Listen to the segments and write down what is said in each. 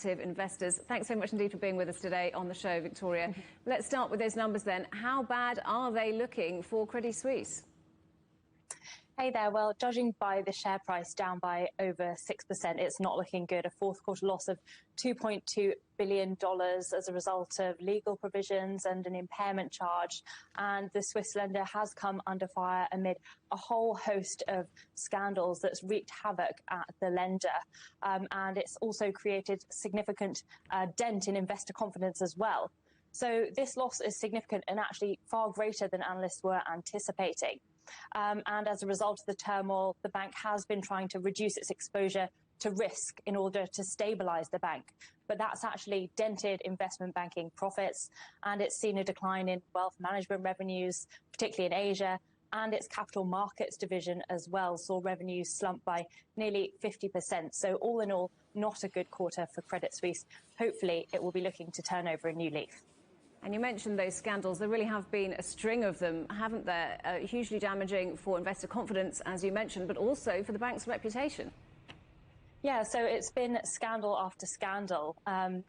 Investors. Thanks so much indeed for being with us today on the show, Victoria. Let's start with those numbers then. How bad are they looking for Credit Suisse? Hey there. Well, judging by the share price down by over 6%, it's not looking good. A fourth quarter loss of $2.2 billion as a result of legal provisions and an impairment charge. And the Swiss lender has come under fire amid a whole host of scandals that's wreaked havoc at the lender. And it's also created significant dent in investor confidence as well. So this loss is significant and actually far greater than analysts were anticipating. And as a result of the turmoil, the bank has been trying to reduce its exposure to risk in order to stabilise the bank. But that's actually dented investment banking profits, and it's seen a decline in wealth management revenues, particularly in Asia, and its capital markets division as well saw revenues slump by nearly 50%. So all in all, not a good quarter for Credit Suisse. Hopefully, it will be looking to turn over a new leaf. And you mentioned those scandals. There really have been a string of them, haven't there? Hugely damaging for investor confidence, as you mentioned, but also for the bank's reputation. Yeah, so it's been scandal after scandal.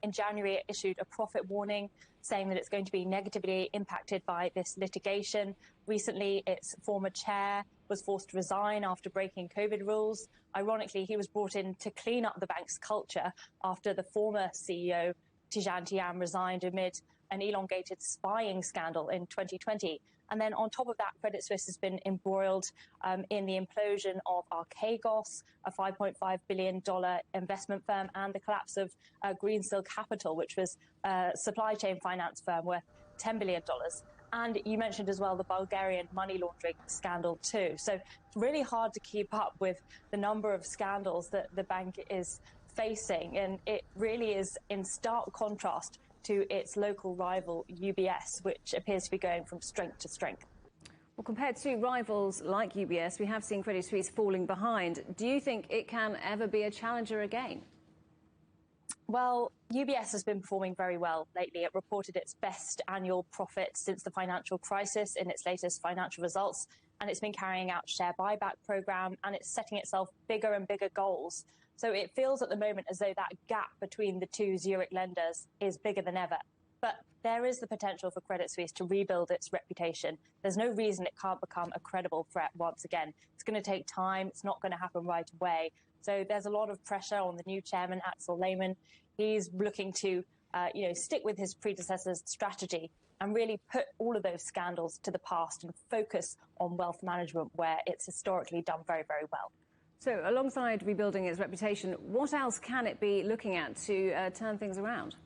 In January, it issued a profit warning saying that it's going to be negatively impacted by this litigation. Recently, its former chair was forced to resign after breaking COVID rules. Ironically, he was brought in to clean up the bank's culture after the former CEO, CGTN, resigned amid an elongated spying scandal in 2020. And then on top of that, Credit Suisse has been embroiled in the implosion of Archegos, a $5.5 billion investment firm, and the collapse of Greensill Capital, which was a supply chain finance firm worth $10 billion. And you mentioned as well the Bulgarian money laundering scandal too. So it's really hard to keep up with the number of scandals that the bank is facing. And it really is in stark contrast to its local rival UBS, which appears to be going from strength to strength. Well, compared to rivals like UBS, we have seen Credit Suisse falling behind. Do you think it can ever be a challenger again? Well, UBS has been performing very well lately. It reported its best annual profit since the financial crisis in its latest financial results, and it's been carrying out share buyback program, and it's setting itself bigger and bigger goals. So it feels at the moment as though that gap between the two Zurich lenders is bigger than ever. But there is the potential for Credit Suisse to rebuild its reputation. There's no reason it can't become a credible threat once again. It's going to take time. It's not going to happen right away. So there's a lot of pressure on the new chairman, Axel Lehmann. He's looking to stick with his predecessor's strategy and really put all of those scandals to the past and focus on wealth management, where it's historically done very, very well. So alongside rebuilding its reputation, what else can it be looking at to turn things around?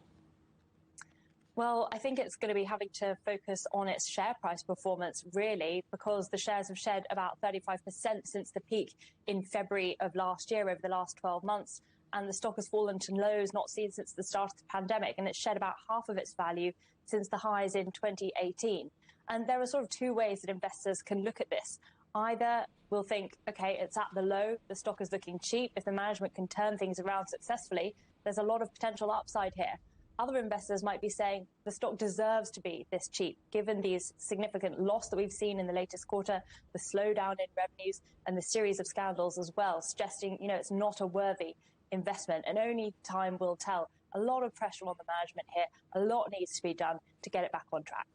Well, I think it's going to be having to focus on its share price performance, really, because the shares have shed about 35% since the peak in February of last year, over the last 12 months. And the stock has fallen to lows not seen since the start of the pandemic, and it's shed about half of its value since the highs in 2018. And there are sort of two ways that investors can look at this. Either we'll think, OK, it's at the low, the stock is looking cheap. If the management can turn things around successfully, there's a lot of potential upside here. Other investors might be saying the stock deserves to be this cheap, given these significant loss that we've seen in the latest quarter, the slowdown in revenues and the series of scandals as well, suggesting, it's not a worthy investment, and only time will tell. A lot of pressure on the management here. A lot needs to be done to get it back on track.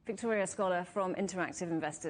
Victoria Scholar from Interactive Investors.